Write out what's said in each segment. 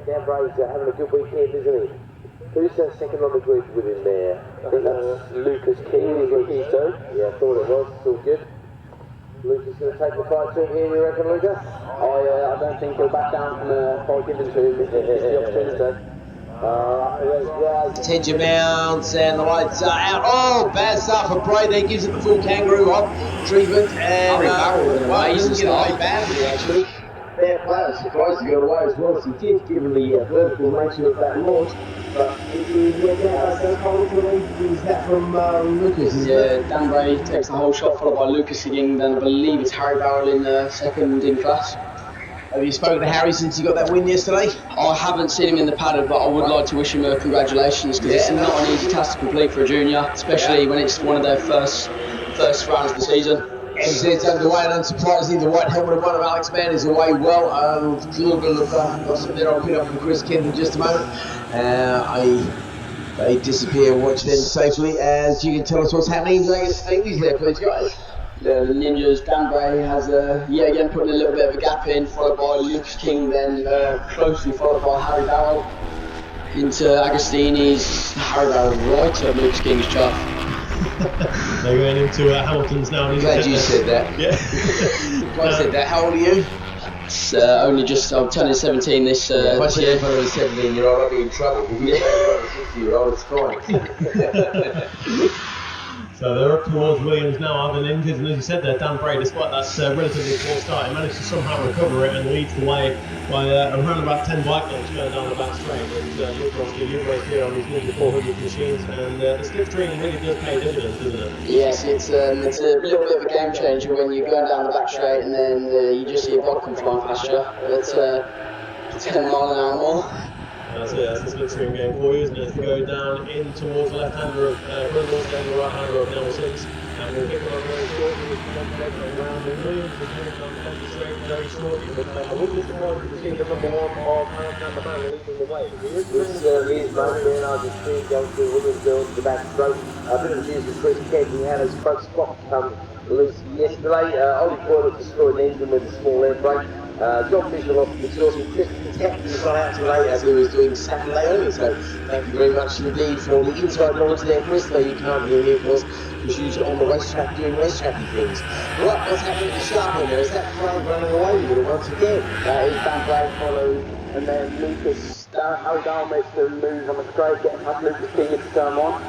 Dan Bray's having a good weekend, isn't he? Who's second on the grid with him there? I think that's Lucas King. Yeah, I thought it was. It's all good. Lucas going to take the fight to him here, you reckon, Lucas? I don't think he'll back down from the fight given to him if it's the opportunity. Attention mounts and the lights are out. Oh, bad start for Bray. There gives it the full kangaroo on treatment. And Harry Barrel with an amazing start. Very badly, actually. Fair player, surprised to go away as well as he did, given the vertical nature of that launch. But if he went out, is that from Lucas? Yeah, Dan Bray takes the whole shot, followed by Lucas again. Then I believe it's Harry Barrel in second in class. Have you spoken to Harry since he got that win yesterday? I haven't seen him in the paddock, but I would like to wish him congratulations, because it's not an easy task to complete for a junior, especially when it's one of their first rounds of the season. MZ's underway, and unsurprisingly, the white helmet of one of Alex Mann is away well. A little bit of gossip there. I'll pick up from Chris Kent in just a moment. They disappear, watch them safely, as you can tell us what's happening in Vegas Stevie's there, please, guys. The Ninjas, Dan Bray has again putting a little bit of a gap in, followed by Lucas King, then closely followed by Harry Barrel into Agostini's. Harry Barrel right at Lucas King's chuff. They're going into Hamilton's now. Glad you said that. Yeah. I said that. How old are you? It's only just, I'm turning 17 this If I this said year. in front of a 17-year-old, I'd be in trouble. If you said in front of a 60-year-old, it's fine. So they're up towards Williams now, other ninjas, and as you said there, Dan Bray, despite that relatively poor start, he managed to somehow recover it and leads the way by around about 10 bike lengths going down the back straight. And Luke Roski, you race here on these Ninja 400 machines, and the slipstream really does pay dividends, doesn't it? Yes, it's a little bit of a game changer when you're going down the back straight and then you just see a bike come flying past you. It's 10 mile an hour more. That's it, that's the slipstream game for you, isn't it? As we go down in towards the left-hander of Brindles, then the right-hander of Level 6. And we'll pick it up very shortly with the round in Williams. We're going down the straight very shortly. But I wouldn't be surprised to see the number one of Number 9 leading the way. This is Mike and I just see going to Williams going to the back stroke. A bit of news with Chris Kent. He had his front spot come loose yesterday. Ollie Boyle destroyed the engine with a small air brake. John Fisher lost the exhaust. Chris Kent was not out today as he was doing Saturday only. So thank you very much indeed for the inside knowledge there, Chris. Though you can't hear me, of course, because you're on the racetrack doing racetracky things. Right, what's happening at the start here? Is that Frank running away with it once again? That is Dan Bray followed, and then Lucas, Harry Barrel makes the move on the straight, getting past Lucas King into turn 1.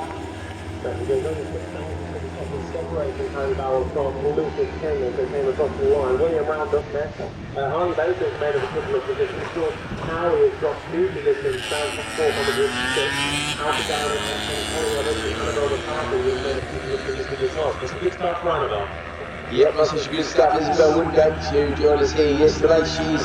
Separating Harry Barrel from Lucas King as they came across the line. William round up there. Harley Baker's made of a couple of positions. Short Harry has dropped 2 positions down to 4 on the group 6. Alpha down and Harry on the over Harvey has made a couple of positions as well. It's a good start for Roundabout. Yep, that's such a good stuff. Isabel Woodgate to join us here yesterday. She's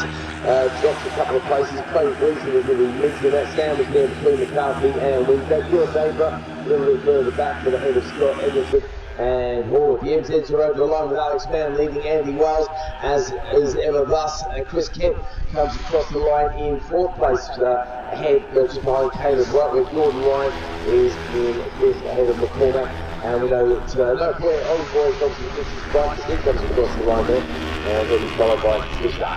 dropped a couple of places. Chloe Gleason was really mixing that sandwich there between McCarthy and Woodgate. Your neighbour, a little bit further back for the head of Scott Edwards. And all of the MZs are over the line with Alex Mann leading Andy Wales, as is ever thus. Chris Kent comes across the line in 4th place, ahead just behind Caleb Wright, with Gordon Ryan is in 5th ahead of McCormack. And we know that no point, Old Boy comes to the distance bike, he comes across the line there, and then he's followed by Fisher.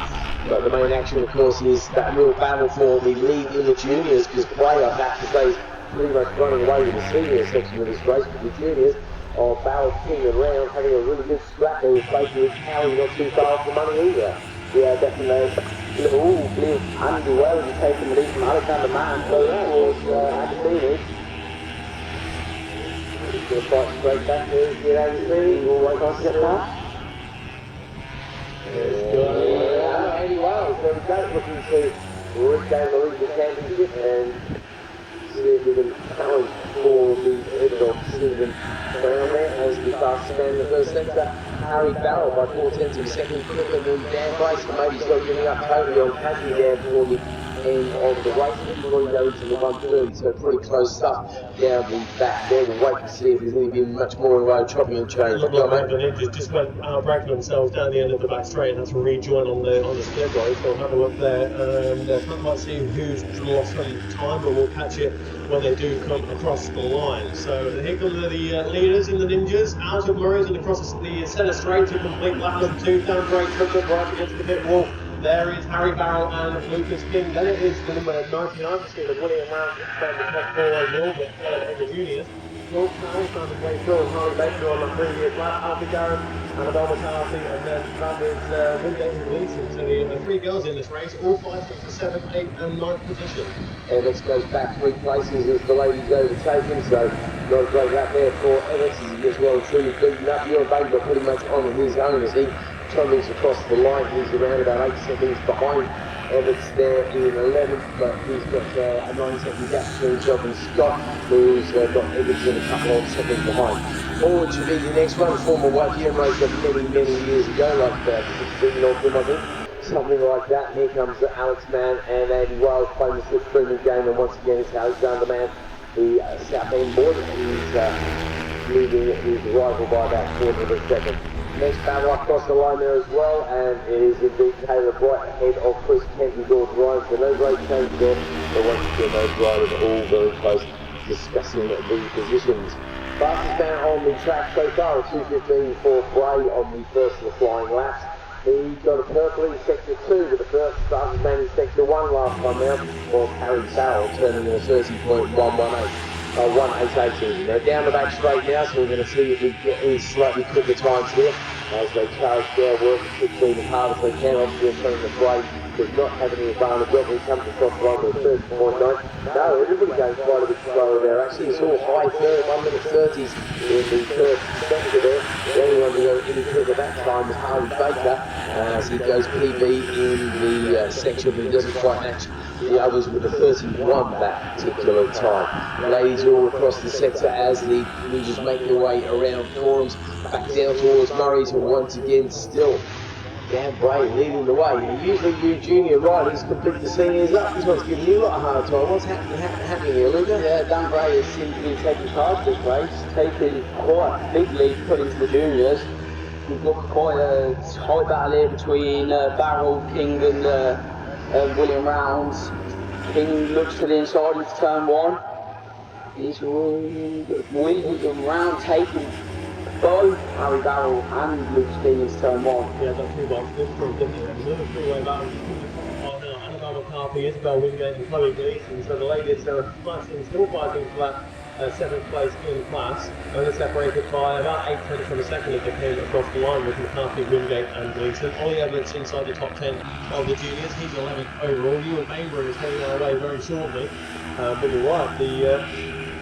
But the main action, of course, is that real battle for the lead in the juniors, because Bray, I have to say, is pretty much running away with the senior section of this race, but the juniors are Barrel King and Round having a really good scrap there with basically Harry not too far off the money either. Yeah, definitely. Andy Wells is taking the lead from Alexander Mann, so towards Agostini. Going to fight straight back here, get out of the scene, we'll wait on to get past. Andy Wells, so we go, looking to regain the league championship and see if we can challenge for the head of Stephen Brown there as the fastest man in the first sector. Harry Barrel by 4/10 of a second quicker than Dan Bray, so maybe he's not giving up totally on Paddy there for the end of the race before he goes to the 130, so pretty close stuff down the back there. We'll wait to see if there's going to be much more of a chopping and change. Look like the Ninjas just went breaking themselves down the end of the back straight and had to rejoin on the split road, so we'll have a look there and can't quite see who's lost some time, but we'll catch it when they do come across the line. So here come the leaders in the Ninjas, out of Murray's and across the centre straight to complete lap number 2. Dan Bray comes up right against the pit wall. There is Harry Barrow and Lucas King. Then it is the number 99 machine of William Round from the top 4 overall, but in the juniors. George Powell found his way through, and Harley Baker on the previous lap, Alfie Darren and Adol McCarthy, and then that is Wingate and Gleason. So the 3 girls in this race, all fighting for 7th, 8th and 9th position. Evans goes back 3 places as the ladies overtake him, so not a great lap there for Evans as he gets well and truly beaten up. Your Baker pretty much on his own as he trundles across the line. He's around about 8 seconds behind Evans there in 11th, but he's got a 9-second gap between himself and Scott, who's got Evans in a couple of seconds behind. Forward should be the next one, former white year racer many years ago, like 16 of them I think. Something like that. Here comes Alex Mann and Andy Wiles playing the slipstreaming game, and once again it's Alexander Mann, the South End boy. He's leading his rival by about 1/4 of a second. Next battle across the line there as well, and it is indeed Taylor Bright ahead of Chris Kent and George Ryan. So no great change there, but once again those riders are all very close discussing the positions. Fastest man on the track so far, 2:15 for Bray on the first of the flying laps. He got a purple in sector 2, but the first fastest man in sector 1 last time out was Harry Farrell, turning in a 30.118. 1:818. They're down the back straight now, so we're going to see if we get any slightly quicker times here as they charge their work and keep being as hard as they can. Obviously, they're turning the brake. Does not have any advantage when he comes across the line with 30.9. No, everybody going quite a bit slower there. Actually, it's all high 1:30s in the first sector there. The only one to go any quicker that time was Harley Baker, as he goes PB in the section, but he doesn't quite match the others with a 31 that particular time. Ladies all across the sector as the leaders make their way around forums, back down towards Murray's, who once again still Dan Bray leading the way. Usually you junior riders can pick the seniors up. This one's giving you a lot of hard time. What's happening here, Luca? Yeah, Dan Bray has seemed to be taking charge this race, taking quite a big lead put into the juniors. We've got quite a tight battle here between Barrow, King and William Rounds. King looks to the inside into turn 1. He's William Round taking both Harry Barrow and Luke King into turn 1. Yeah, that's 2 bikes different, didn't it? Another 3-way battle on Annabelle McCarthy, Isabel Wingate and Chloe Gleason. So the ladies are still fighting for that 7th place in class, only separated by about 8/10 of a second as they came across the line with McCarthy, Wingate and Gleason. Ollie Evans inside the top 10 of the juniors, he's 11th overall. Ewan Bainborough is heading our way very shortly. But you're right, the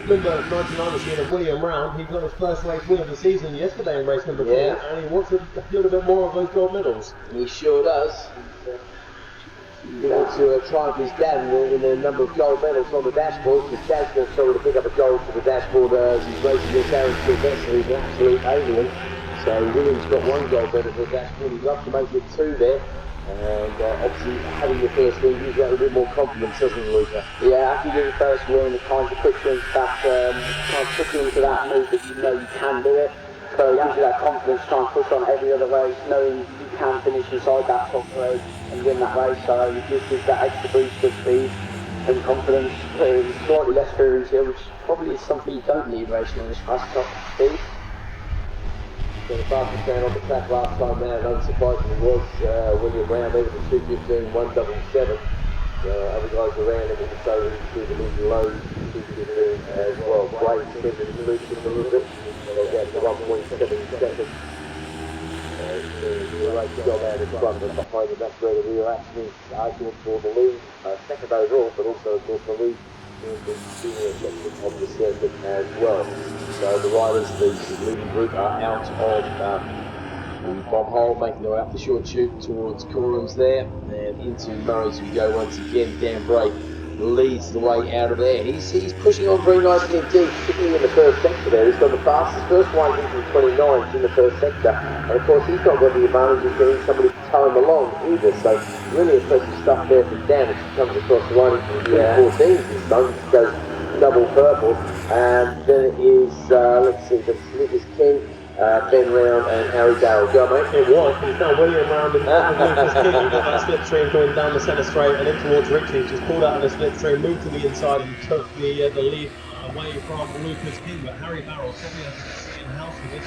number 99 machine of William Round, he got his first race win of the season yesterday in race number 4, and he wants a little bit more of those gold medals. He sure does. He wants to try his dad in a number of gold medals on the dashboard, because Dad's going to struggle to pick up a gold for the dashboard as he's racing against Aaron Sylvester, who's an absolute alien. So William's got 1 gold medal for the dashboard. He'd love to make it 2 there. And obviously having your first win gives you a bit more confidence, doesn't it, Luca? Yeah, after you get your first win, it kind of puts you into that, that move that you know you can do it. So it gives you that confidence to try and push on every other race, knowing you can finish inside that top 3 and win that race. So it just gives that extra boost of speed and confidence. Slightly less clearance here, which probably is something you don't need racing in this fast top speed. So the fastest man on the track last time out, unsurprisingly, was William Round. There was a 2:15, 1:77. Other guys around him also into the mid low 2:15 as well. Great extended the loop just a little bit. They get to 1.7 seconds. A great job out in front and behind him. That's where the real action is arguing for the lead. Second overall, but also of course the lead in the senior section of the circuit as well. So the riders, the leading group, are out of the bomb hole, making their way up the short chute towards Corums there, and into Murray's we go once again. Dan Bray leads the way out of there. He's pushing on very nicely indeed, particularly in the first sector there. He's got the fastest first one into the 29s in the first sector, and of course he's not got the advantage of getting somebody to tow him along either. So really impressive stuff there from Dan as he comes across the line into the 14s this time. He goes double purple, and then it is let's see, the Lucas King, Ben Round and Harry Dale. Go mate. It was, but it's now William Round and Lucas King. We've got that slipstream going down the centre straight and in towards Richie. Just pulled out of the slipstream, moved to the inside and took the lead away from Lucas King. But Harry Barrow probably has to sit in house with this.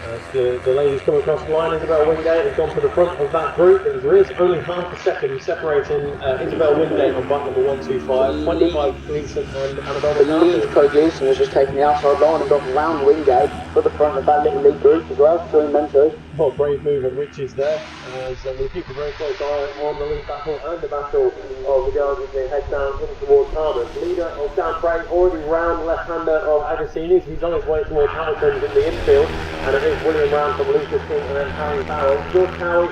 As the ladies come across the line, Isabel Wingate has gone to the front of that group. There is only half a second separating Isabel Wingate on bike number 125, 25 Gleason and Annabelle McCarthy. Chloe Gleason has just taken the outside line and got round Wingate for the front of that little league group as well, between them two. Oh, brave move of Richards there, as we keep a very close eye on the lead battle and the battle of the girls as they head down in towards Harvard. Leader of Dan Bray already round left-hander of Agostini's. He's on his way towards Hamilton's in the infield, and it is William Round from Lucas King and then Harry Farrell. George Cowie,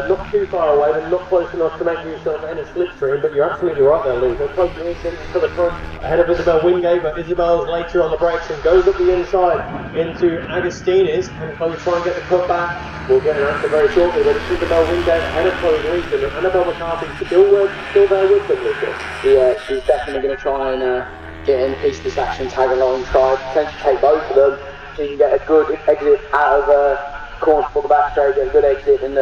not too far away, but not close enough to make yourself in a slipstream, but you're absolutely right there, Luke. Chloe Gleason to the front, ahead of Isabel Wingate, but Isabel's later on the brakes and goes up the inside into Agostini's, and Chloe try and get the cut back. We'll get an answer very shortly, but it's Isabel Wingate ahead of Chloe Gleason, and Annabelle McCarthy still there with them, Lucas. Yeah, she's definitely going to try and get in a piece of this action, tag along, try potentially take both of them. She can get a good exit out of corner for the back straight, get a good exit and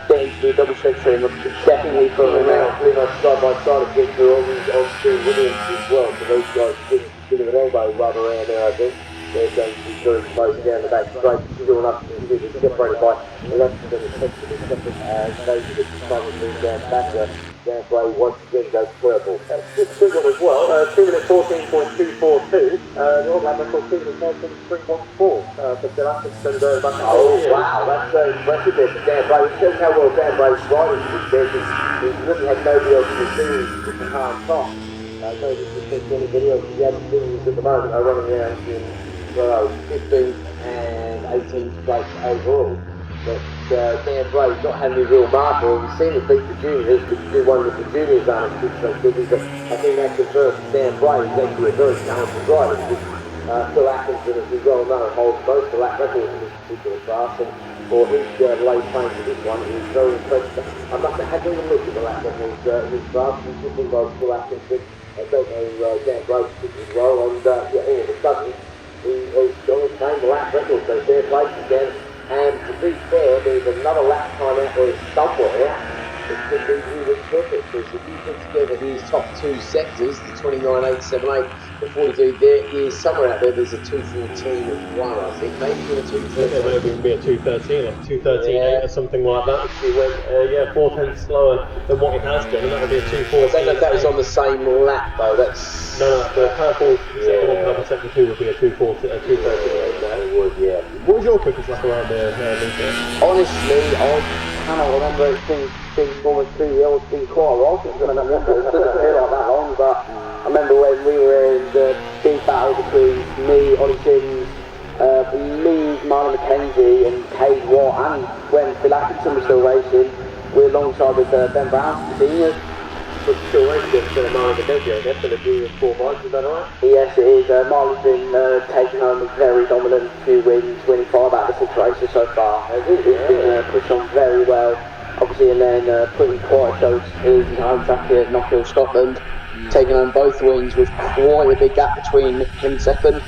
get into the double slipstream. Definitely put them out. Pretty much side by side against her on Stu Williams as well, so those guys give an elbow rub around there, I think. They're going to be very close down the back straight, still enough to be separated by the rest of them, especially separate those who get struggle to move down the back there. Dan Bray once again goes purple. Good signal as well, 2 minutes 14.242, the All Black record 2 minutes 14.314 for Phil Atkinson and back. Oh wow, that's impressive there for Dan Bray. It shows how well Dan Bray's riding this there, he's really had nobody else to do with the hard top. No disrespect to anybody else, the other teams at the moment are running around in 15th and 18th place overall. But Dan Bray's not had any real marker. We've seen him beat the juniors, but he did one with the juniors on him, so but I think that confirms Dan Bray is actually a very talented rider. Phil Atkinson, as we well know, holds most of the lap records in this particular class, and for his late claim to this one, he was very impressive. I must have had a look at the lap records in this class, and just involves Phil Atkinson. I don't know Dan Bray's as well, and all of a sudden, he was going to claim the lap record, so fair play to Dan. And to be fair, there's another lap time out there somewhere. It could be really perfect. So if you put together his top two sectors, the 29.878, the 42, there is somewhere out there, there's a 2:14.1, I think, maybe even a 2:13. There may even be a 2:13, like 2:13.8 or something like that. If he went 4 tenths slower than what he has done, and that would be a 2:14. I don't know if that was on the same lap though. That's no, the purple second one, purple second 2 would be a 2:14, a 2:13.8. That would, yeah. What was your quickest lap around there, Luca? Honestly, I cannot remember. It's been almost 2 years, it's been quite a while since I've done it. It doesn't feel like that long, but I remember when we were in the big battle between me, Ollie Sims, me, Marlon McKenzie and Cade Watt, and when Phil Atkinson was still racing, we were alongside with Ben Brown, the seniors. But still racing instead of Marlon McKenzie, I guess, for the junior 4 bikes, is that right? Yes, it is. Marlon's been taking home a very dominant few wins, winning 5 out of the 6 races so far. He's been pushed on very well, obviously, and then putting quite a show in his home track here at Knockhill, Scotland, taking home both wins with quite a big gap between him and second.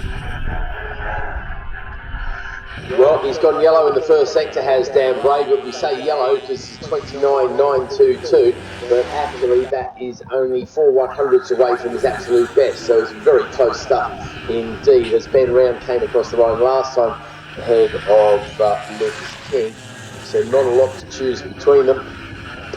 Well, he's gone yellow in the first sector, has Dan Bray, but we say yellow because it's 29.922, but actually that is only 4 100ths away from his absolute best, so it's very close stuff indeed. As Ben Round came across the line last time ahead of Lucas King, so not a lot to choose between them.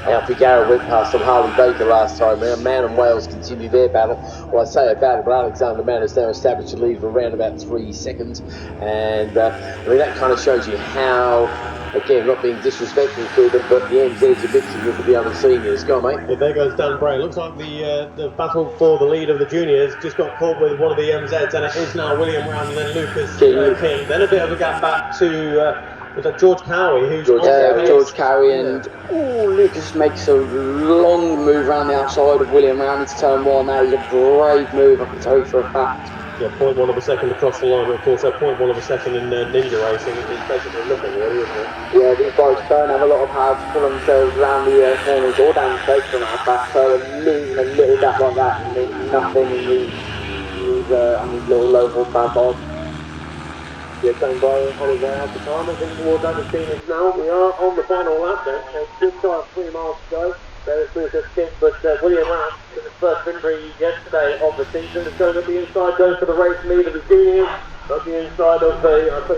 Alfie Garrett went past on Harley Baker last time round. Man and Wales continue their battle. Well, I say a battle, but Alexander Mann has now established a lead of around about 3 seconds. And I mean, that kind of shows you how, again, not being disrespectful to them, but the NZ's a bit too for the other seniors. Go on, mate. Yeah, there goes Dan Bray. Looks like the battle for the lead of the juniors just got caught with one of the MZs, and it is now William Round and then Lucas King. Then a bit of a gap back to was that George Cowie, who's George Cowie, and Lucas makes a long move around the outside of William Round into turn 1. That is a brave move, I can tell you for a fact. Yeah, 0.1 of a second across the line, but of course that 0.1 of a second in Ninja racing is basically nothing really, isn't it? Yeah, these bikes don't have a lot of power to pull themselves around the corners or down the straight from our back, so losing a little gap like that means nothing in these little low horsepower bikes. Yeah, going by Oliver out the time, I think towards Agostini's now. We are on the final lap then, just shy of 3 miles to go. There is Lucas King, but William Round, in his first victory yesterday of the season, is going up the inside, going for the race lead of the juniors. On the inside of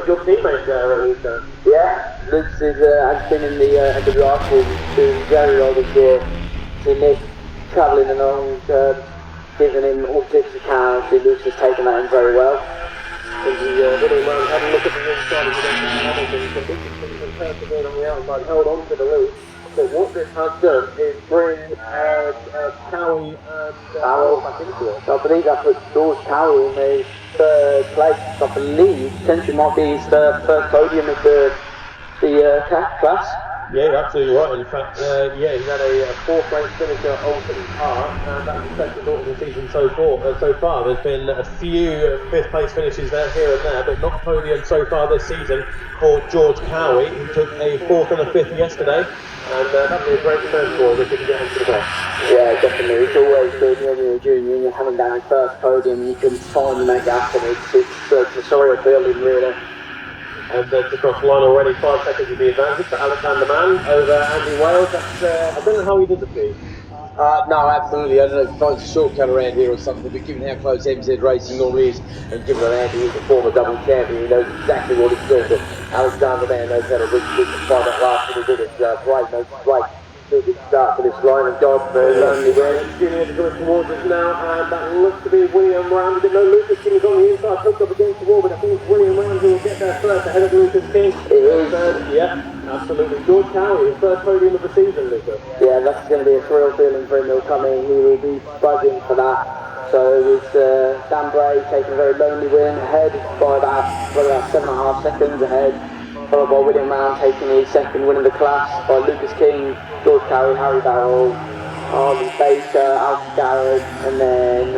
your teammate there, Luca. Yeah, Luke's has been in the rifle, doing very well this year. See Nick travelling along, giving him all tips he can. See Luke's has taken that in very well. As the little man had a look at the inside of the Hamilton, persevering on the outside, held on to the loop. So what this has done is bring Cowie and Powell back into it. I believe that puts George Powell in the third place. I believe potentially might be his first podium of the class. Yeah, you're absolutely right. In fact, yeah, he's had a fourth place finish at Alton Park, and that's the second of the season so far. There's been a few fifth place finishes there, here and there, but not podium so far this season for George Cowie, who took a fourth and a fifth yesterday, and that'd be a great turn for him if he can get into the top. Yeah, definitely. It's always good when you're a junior and you're having down your first podium and you can finally make that happen. It's a surreal feeling, really. And just across the line already, 5 seconds of the advantage for Alexander Mann over Andy Wales. That's, I don't know how he did the feed. No, absolutely. I don't know if he finds a shortcut around here or something, but given how close MZ Racing normally is, and given that Andy is a former double champion, he knows exactly what he's doing. But Alexander Mann knows how to reach and find that last little bit. It's great, no, great. Good start for this line of God. Lonely Win. Junior coming towards us now, and that looks to be William Round. We didn't know Lucas King is on the inside, hooked up against the wall, but I think it's William Round who will get there first ahead of Lucas King. It is. Yeah, absolutely. George Cowie, his first podium of the season, Lucas. Yeah, that's going to be a surreal feeling for him. He'll come in, he will be buzzing for that. So it's Dan Bray taking a very lonely win ahead by about 7.5 seconds ahead. Followed by William Round taking his second win of the class, by Lucas King, George Cowie, Harry Barrell, Harley Baker, Alfie Garrett, and then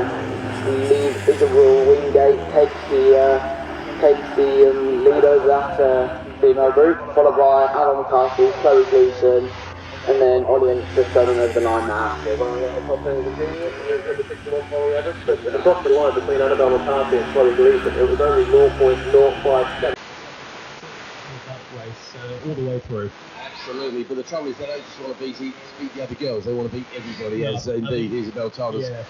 Lee Israel Wingate takes the lead over that female group, followed by Alan McCarthy, Chloe Gleason, and then Ollie just going over the line now. But across the line between Annabelle McCarthy and Chloe Gleason, it was only 0.057. Race all the way through. Absolutely, but the trouble is they don't just want to beat the other girls, they want to beat everybody, as indeed Isabel told us. Yeah.